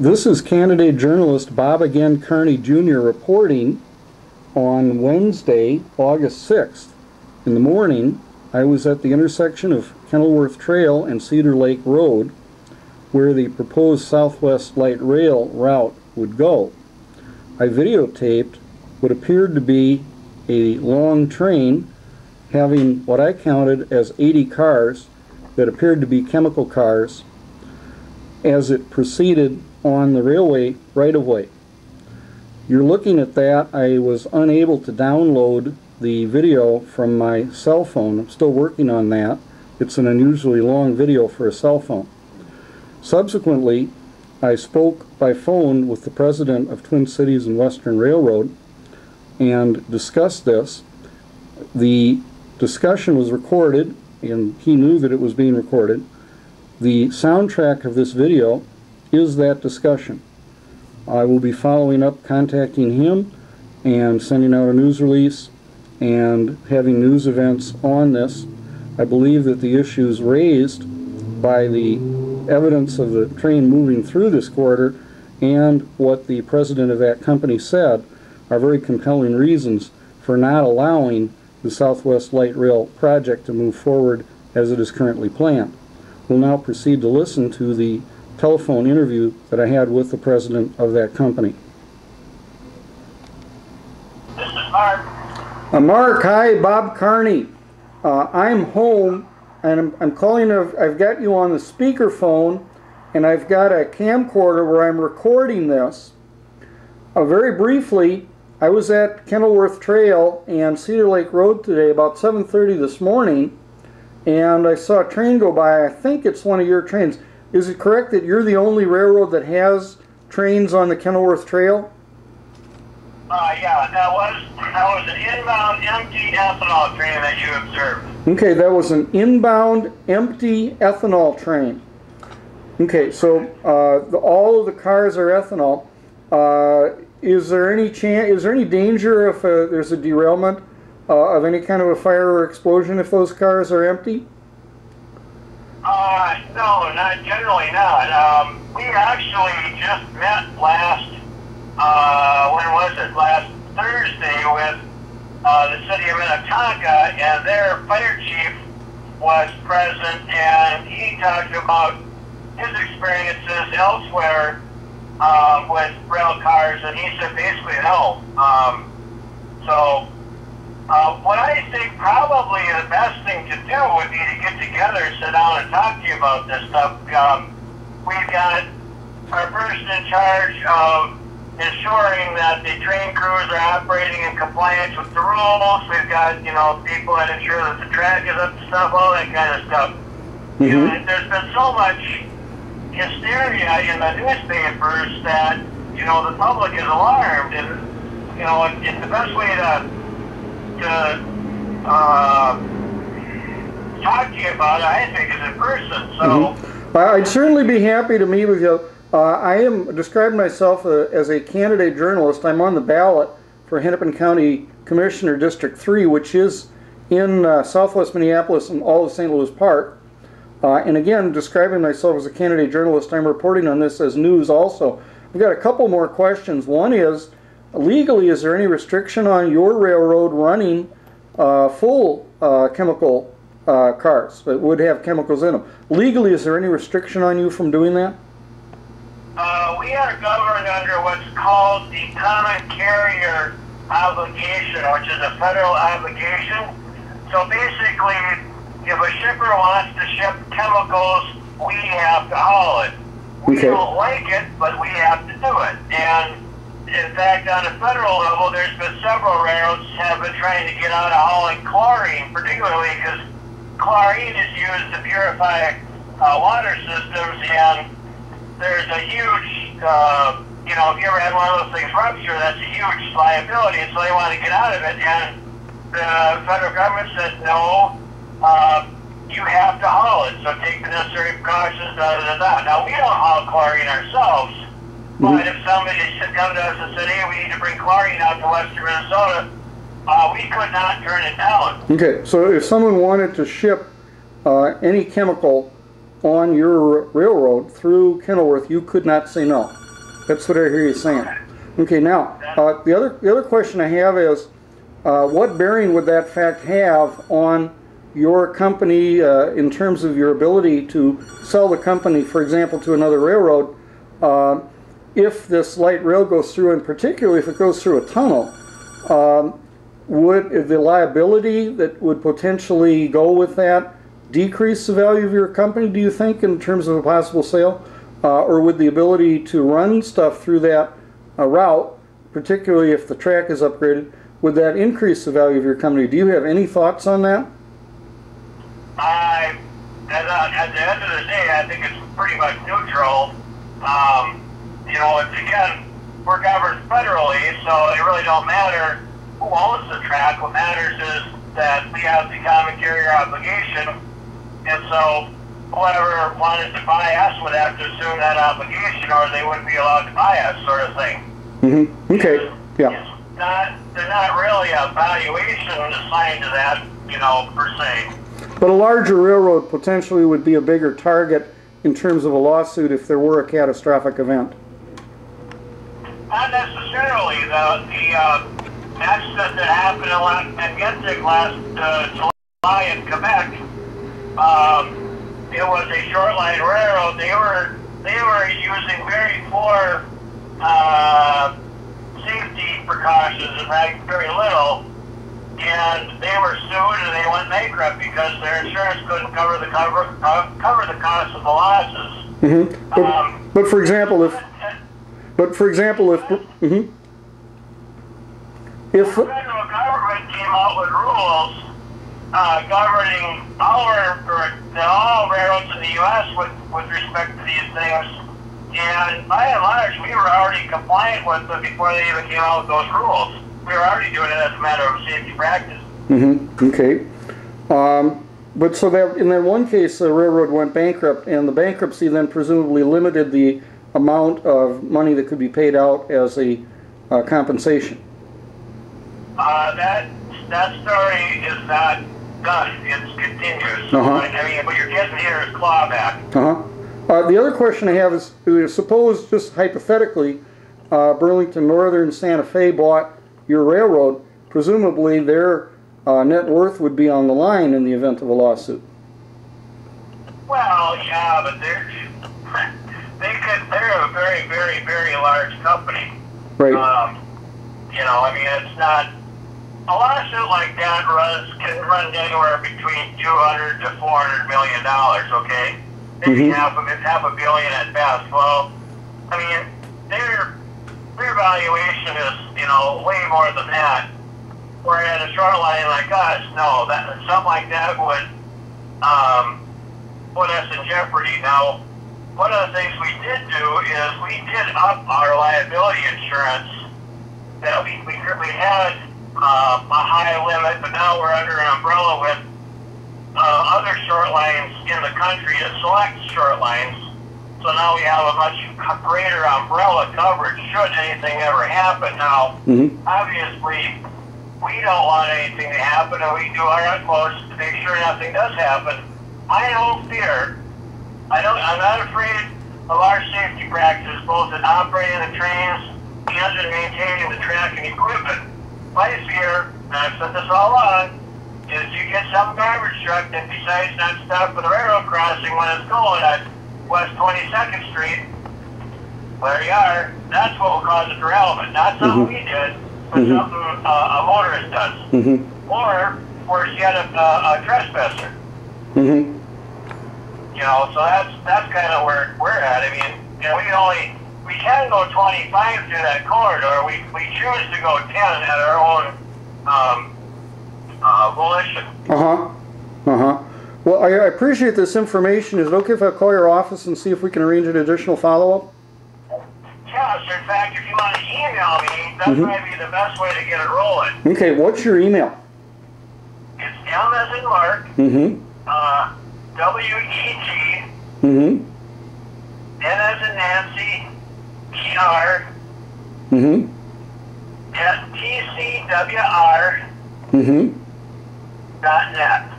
This is candidate journalist Bob Carney Jr. reporting on Wednesday, August 6th. In the morning, I was at the intersection of Kenilworth Trail and Cedar Lake Road, where the proposed Southwest Light Rail route would go. I videotaped what appeared to be a long train having what I counted as 80 cars that appeared to be chemical cars as it proceeded on the railway right-of-way. You're looking at that. I was unable to download the video from my cell phone. I'm still working on that. It's an unusually long video for a cell phone. Subsequently, I spoke by phone with the president of Twin Cities and Western Railroad and discussed this. The discussion was recorded, and he knew that it was being recorded. The soundtrack of this video is that discussion. I will be following up, contacting him and sending out a news release and having news events on this. I believe that the issues raised by the evidence of the train moving through this corridor and what the president of that company said are very compelling reasons for not allowing the Southwest Light Rail project to move forward as it is currently planned. We'll now proceed to listen to the telephone interview that I had with the president of that company. This is Mark. Mark, hi, Bob Carney. I'm home and I'm calling. I've got you on the speakerphone and I've got a camcorder where I'm recording this. Very briefly, I was at Kenilworth Trail and Cedar Lake Road today about 7:30 this morning, and I saw a train go by. I think it's one of your trains. Is it correct that you're the only railroad that has trains on the Kenilworth Trail? Yeah, that was an inbound empty ethanol train that you observed. Okay, that was an inbound empty ethanol train. Okay, so all of the cars are ethanol. Is there any danger if there's a derailment of any kind of a fire or explosion if those cars are empty? No, generally not. We actually just met last Thursday with the city of Minnetonka, and their fire chief was present, and he talked about his experiences elsewhere with rail cars, and he said basically no. What I think probably the best thing to do would be to get together, sit down and talk to you about this stuff. We've got our person in charge of ensuring that the train crews are operating in compliance with the rules. We've got, people that ensure that the track is up to stuff, all that kind of stuff. Mm-hmm. There's been so much hysteria in the newspapers that, the public is alarmed, and, it's the best way to talk to you about it, I think, is in person. So I'd certainly be happy to meet with you. I am describing myself as a candidate journalist. I'm on the ballot for Hennepin County Commissioner District 3, which is in southwest Minneapolis and all of St. Louis Park. And again, describing myself as a candidate journalist, I'm reporting on this as news also. We've got a couple more questions. One is, legally, is there any restriction on your railroad running full chemical cars that would have chemicals in them? Legally, is there any restriction on you from doing that? We are governed under what's called the common carrier obligation, which is a federal obligation. So basically, if a shipper wants to ship chemicals, we have to haul it. We don't like it, but we have to do it. And in fact, on a federal level, there's been several railroads have been trying to get out of hauling chlorine, particularly because chlorine is used to purify water systems, and there's a huge, if you ever had one of those things rupture, that's a huge liability, and so they want to get out of it, and the federal government said, no, you have to haul it, so take the necessary precautions, Now, we don't haul chlorine ourselves, but if somebody should come to us and said, hey, we need to bring chlorine out to western Minnesota, we could not turn it down. Okay, so if someone wanted to ship any chemical on your railroad through Kenilworth, you could not say no. That's what I hear you saying. Okay, now, the other question I have is, what bearing would that fact have on your company in terms of your ability to sell the company, for example, to another railroad, if this light rail goes through, and particularly if it goes through a tunnel? Would the liability that would potentially go with that decrease the value of your company, do you think, in terms of a possible sale? Or would the ability to run stuff through that route, particularly if the track is upgraded, would that increase the value of your company? Do you have any thoughts on that? At the end of the day, I think it's pretty much neutral. You know, again, we're governed federally, so it really don't matter who owns the track. What matters is that we have the common carrier obligation, and so whoever wanted to buy us would have to assume that obligation, or they wouldn't be allowed to buy us, sort of thing. Mm-hmm. Okay. Yeah. There's not really a valuation assigned to that, you know, per se. But a larger railroad potentially would be a bigger target in terms of a lawsuit if there were a catastrophic event. Not necessarily. The accident that happened in Gentic last July in Quebec, it was a short line railroad. They were using very poor safety precautions and very little, and they were sued and they went bankrupt because their insurance couldn't cover the cost of the losses. Mm-hmm. But for example, if the federal government came out with rules governing all railroads in the U.S. with respect to these things, and by and large, we were already compliant with them before they even came out with those rules. We were already doing it as a matter of safety practice. Mm-hmm. Okay. But so that in that one case, the railroad went bankrupt, and the bankruptcy then presumably limited the amount of money that could be paid out as a compensation. That story is not done. It's continuous. So, I mean, what you're getting here is clawback. The other question I have is, suppose, just hypothetically, Burlington Northern Santa Fe bought your railroad. Presumably their net worth would be on the line in the event of a lawsuit. Well, yeah, but they're a very, very, very large company. Right. You know, I mean, it's not a lawsuit like that can run anywhere between $200 to $400 million. Okay, maybe half a billion at best. Well, I mean, their valuation is, you know, way more than that. Whereas a short line like us, no, something like that would put us in jeopardy. Now, one of the things we did do is we did up our liability insurance. That we had a high limit, but now we're under an umbrella with other short lines in the country that select short lines. So now we have a much greater umbrella coverage should anything ever happen. Now, obviously, we don't want anything to happen, and we do our utmost to make sure nothing does happen. I don't fear. I'm not afraid of our safety practices, both in operating the trains and in maintaining the track and equipment. My fear, and I've said this all along, is you get some garbage truck that decides not to stop for the railroad crossing when it's going at West 22nd Street. There you are. That's what will cause a derailment. Not something we did, but something a motorist does. Or you get a trespasser. You know, so that's kind of where we're at. I mean, you know, we can go 25 through that corridor. We choose to go 10 at our own volition. Well, I appreciate this information. Is it okay if I call your office and see if we can arrange an additional follow-up? Yes, in fact, if you want to email me, that might be the best way to get it rolling. Okay, what's your email? It's M as in Mark, W-E-G, N as in Nancy, E-R, at TCWR.net.